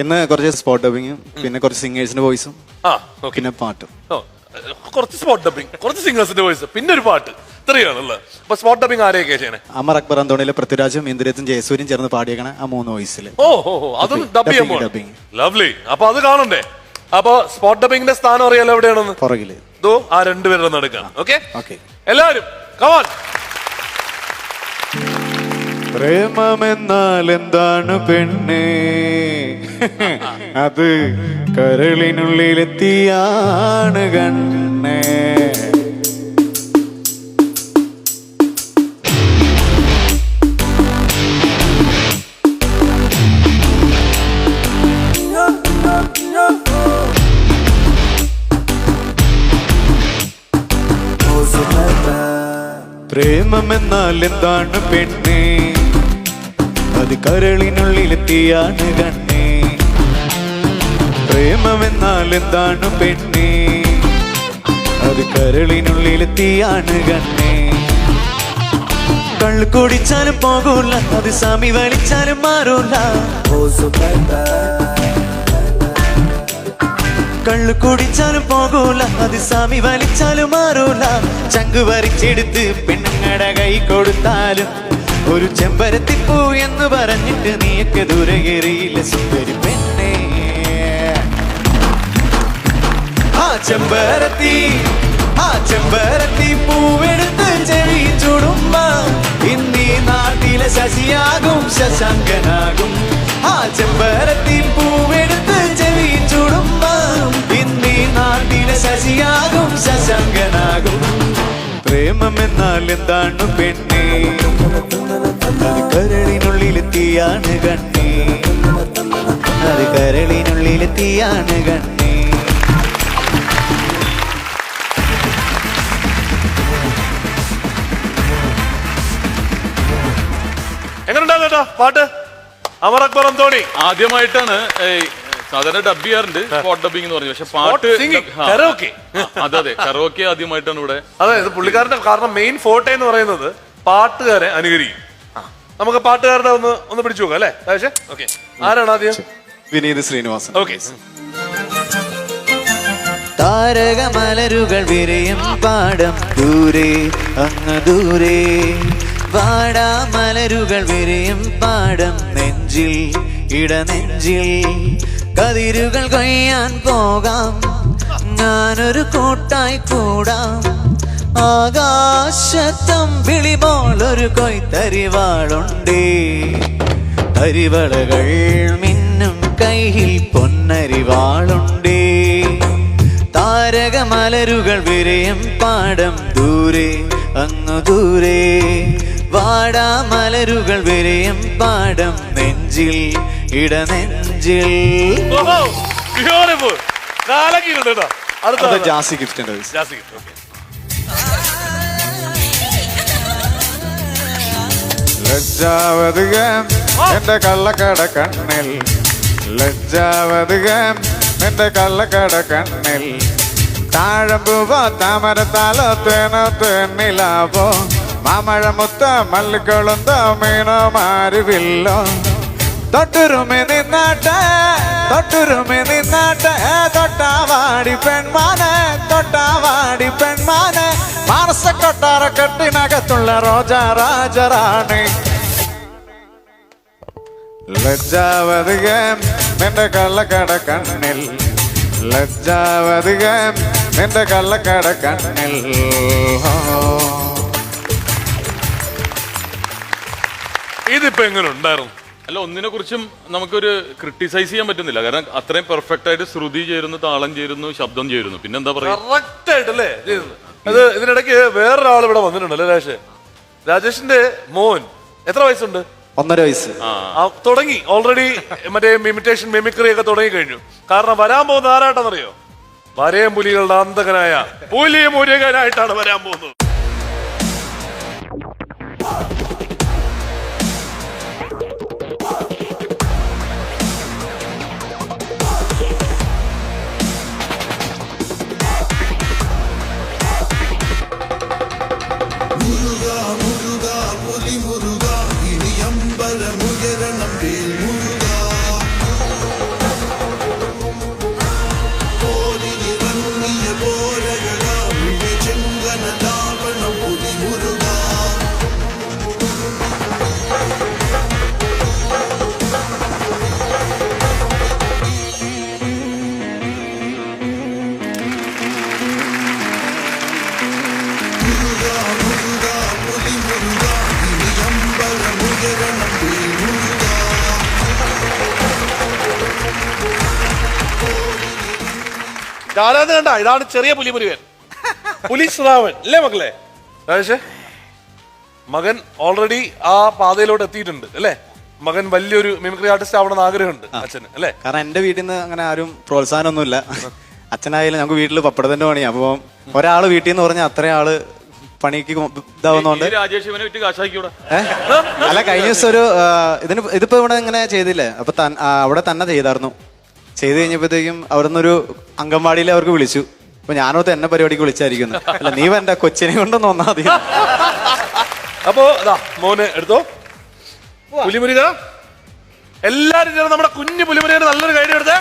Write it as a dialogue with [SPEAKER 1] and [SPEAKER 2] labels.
[SPEAKER 1] ഇന്ന് കുറച്ച് സ്പോട്ട് ഡബിങ്ങും പിന്നെ കുറച്ച് സിംഗേഴ്സിന്റെ വോയിസും പിന്നെ പാട്ടും.
[SPEAKER 2] കുറച്ച് സ്പോട്ട് ഡബിങ്, കുറച്ച് സിംഗേഴ്സിന്റെ വോയിസ്, പിന്നെ ഒരു പാട്ട്, ഇത്രയാണല്ലേ. അപ്പൊ സ്പോട്ട് ഡബിങ് ആരെയൊക്കെ ചെയ്യണേ?
[SPEAKER 1] അമർ അക്ബർ അന്തോണിയിലെ പൃഥ്വിരാജും ഇന്ദ്രജിത്തും ജയസൂര്യയും ചേർന്ന് പാടിയേക്കണ ആ 3 വോയിസിൽ.
[SPEAKER 2] അതും ഡബ് ചെയ്യാൻ പോകണം. ലവ്ലി. അപ്പൊ അത് കാണണ്ടേ? അപ്പൊ സ്പോട്ട് ഡബിങ്ങിന്റെ സ്ഥാനം അറിയാലോ എവിടെയാണെന്ന്?
[SPEAKER 1] പുറകില്.
[SPEAKER 2] ആ 2 പേരുടെ നടക്കാണ്. ഓക്കെ, എല്ലാവരും കമോൺ.
[SPEAKER 1] പ്രേമമെന്നാൽ എന്താണ് പെണ്ണേ, അത് കരളിനുള്ളിലെത്തിയാണ് കണ്ണേ. പ്രേമമെന്നാൽ എന്താണ് പെണ്ണേ, അത് കരളിനുള്ളിലെത്തിയാണ് കണ്ണേ. പ്രേമമെന്നാൽ എന്താണ് പെണ്ണേ, അത് കരളിനുള്ളിലെത്തിയാണ് കണ്ണേ. കള്ളു കുടിച്ചാലും പോകൂല, അത് സമി വലിച്ചാലും മാറൂല. കള്ളു കുടിച്ചാലും പോകൂല, അത് സമി വലിച്ചാലും മാറൂല. ചങ്കു വരിച്ചെടുത്ത് പെണ്ണുങ്ങടെ കൈ കൊടുത്താലും ഒരു ചെമ്പരത്തിപ്പൂ എന്ന് പറഞ്ഞിട്ട് നീയൊക്കെ ദൂരകേറിയില്ല സുന്ദരി പെണ്ണേ. ആ ചെമ്പരത്തി പൂവെടുത്ത് ചെവി ചൂടുമ്പ ഇന്നീ നാട്ടിലെ ശശിയാകും ശശാങ്കനാകും. ആ ചെമ്പരത്തി പൂവെടുത്ത് ചെവി ചൂടുമ്പ ഇന്നീ നാട്ടിലെ ശശിയാകും ശശാങ്കനാകും. പ്രേമമെന്നാൽ എന്താണ് പെണ്ണേ, അത് കരളിനുള്ളിലെത്തിയാണ് കണ്ണേ, അത് കരളിനുള്ളിലെത്തിയാണ് കണ്ണേ.
[SPEAKER 2] എങ്ങനെയുണ്ടാകും കേട്ടോ പാട്ട്? അമർ അക്ബർ അന്തോണി
[SPEAKER 3] ആദ്യമായിട്ടാണ് സാധാരണ ഡബ് ചെയ്യാറുണ്ട്, സ്പോട്ട് ഡബിംഗ് എന്ന് പറഞ്ഞു. പക്ഷെ പാട്ട് അതെ കരോക്കെ ആദ്യമായിട്ടാണ് ഇവിടെ.
[SPEAKER 2] അതെ, ഇത് പുള്ളിക്കാരന്റെ കാരണം മെയിൻ ഫോട്ടോ എന്ന് പറയുന്നത് പാട്ടുകാരെ അനുകരിക്കും. നമുക്ക് പാട്ടുകാരുടെ ഒന്ന് പിടിച്ചു നോക്കാം അല്ലേ? ഓക്കെ, ആരാണ് ആദ്യം?
[SPEAKER 1] വിനീത് ശ്രീനിവാസൻ.
[SPEAKER 2] ഓക്കെ.
[SPEAKER 4] താരകമലരുകൾ വിരയും പാടം ദൂരെ അങ്ങ് ദൂരെ, വാടാമലരുകൾ വിരയും പാടം നെഞ്ചിൽ ഇടനെഞ്ചിൽ. കതിരുകൾ കൊയ്യാൻ പോകാം, ഞാനൊരു കൂട്ടായി കൂടാം. ആകാശത്തമ്പിളി പോലൊരു കൊയ്ത്തരിവാളുണ്ടേ, തരിവളകൾ മിന്നും കൈയിൽ പൊന്നരിവാളുണ്ടേ. താരകമലരുകൾ വിരയും പാടം ദൂരെ അങ്ങു ദൂരെ, വാടാമലരുകൾ വിരയും പാടം നെഞ്ചിൽ ഇടനെഞ്ചിൽ.
[SPEAKER 1] ജാസി ഗിഫ്റ്റിന്റെ ലജ്ജാവതികം എന്റെ കള്ളക്കട കണ്ണിൽ, ലജ്ജാവതികം എന്റെ കള്ളക്കട കണ്ണിൽ. താഴമ്പൂവോ താമരത്താലോ തേനോ തേന്നിലാവോ, മാമഴ മുത്ത മല്ലിക്കൊളുന്തോ മീനോ മാരുവില്ലോ. തൊട്ടുരുമി നിന്നാട്ടെ തൊട്ടാവാടി പെൺമാനെ, തൊട്ടാവാടി പെൺമാനെ. മാനസ കൊട്ടാര കെട്ടിനകത്തുള്ള റോജാ രാജറാണി. ലജ്ജാവതികം നിന്റെ കള്ളക്കട കണ്ണിൽ, ലജ്ജാവതികം നിന്റെ കള്ളക്കട കണ്ണിൽ.
[SPEAKER 2] ഇതിപ്പോ എങ്ങനെ ഉണ്ടായിരുന്നു?
[SPEAKER 3] അല്ല, ഒന്നിനെ കുറിച്ചും നമുക്കൊരു ക്രിട്ടിസൈസ് ചെയ്യാൻ പറ്റുന്നില്ല. കാരണം അത്രയും പെർഫെക്റ്റ് ആയിട്ട് ശ്രുതി ചേരുന്നു, താളം ചേരുന്നു, ശബ്ദം ചേരുന്നു. പിന്നെന്താ പറയാ,
[SPEAKER 2] കറക്റ്റ് ആയിട്ടല്ലേ. അത് ഇതിനിടയ്ക്ക് വേറൊരാൾ ഇവിടെ വന്നിട്ടുണ്ടല്ലേ, രാജേഷിന്റെ മോൻ. എത്ര വയസ്സുണ്ട്?
[SPEAKER 1] 1.5 വയസ്സ്.
[SPEAKER 2] തുടങ്ങി ഓൾറെഡി മറ്റേ ഇമിറ്റേഷൻ മിമിക്രി ഒക്കെ തുടങ്ങി കഴിഞ്ഞു. കാരണം വരാൻ പോകുന്ന ആരായിട്ടാണെന്നറിയോ? വരയം പുലികളുടെ അന്തകനായ പുലി മുരുകനായിട്ടാണ് വരാൻ പോകുന്നത്. ഞാനത് കണ്ട ഇതാണ് ചെറിയ പുലിമുരുകൻ പുലിശ്രാവൻ അല്ലേ മക്കളെ? രാജേഷേ, മകൻ ഓൾറെഡി ആ പാതയിലോട്ട് എത്തിയിട്ടുണ്ട് അല്ലേ? മകൻ വലിയൊരു മിമിക്രി ആർട്ടിസ്റ്റ് ആവണമെന്ന് ആഗ്രഹമുണ്ട് അച്ഛന് അല്ലേ?
[SPEAKER 5] കാരണം എന്റെ വീട്ടിൽ നിന്ന് അങ്ങനെ ആരും പ്രോത്സാഹനമൊന്നുമില്ല. അച്ഛനായാലും ഞങ്ങൾക്ക് വീട്ടിൽ പപ്പടത്തിന്റെ പണിയാ. അപ്പൊ ഒരാള് വീട്ടിൽ നിന്ന് പറഞ്ഞാൽ അത്രയും ആള് പണിക്ക് ഇതാവുന്നോണ്ട്
[SPEAKER 3] രാജേഷ് ഇവനെ വിറ്റ് കാശാക്കിയൂടെ?
[SPEAKER 5] അല്ല, കഴിഞ്ഞ ദിവസം ഒരു ഇതിപ്പോ ഇവിടെ ഇങ്ങനെ ചെയ്തില്ലേ, അപ്പൊ അവിടെ തന്നെ ചെയ്തായിരുന്നു. ചെയ്ത് കഴിഞ്ഞപ്പോഴത്തേക്കും അവിടുന്ന് ഒരു അംഗൻവാടിയിൽ അവർക്ക് വിളിച്ചു. അപ്പൊ ഞാനോർത്ത് എന്നെ പരിപാടിക്ക് വിളിച്ചായിരിക്കുന്നു. അല്ല, നീ എന്റെ കൊച്ചിനെ കൊണ്ടൊന്നും ഒന്നാ മതി.
[SPEAKER 2] അപ്പോ മോനെ എടുത്തോ പുലിമുരുക. എല്ലാരും ചേർന്ന് നമ്മുടെ കുഞ്ഞു പുലിമുരുകന് നല്ലൊരു കൈഡി എടുത്തേ.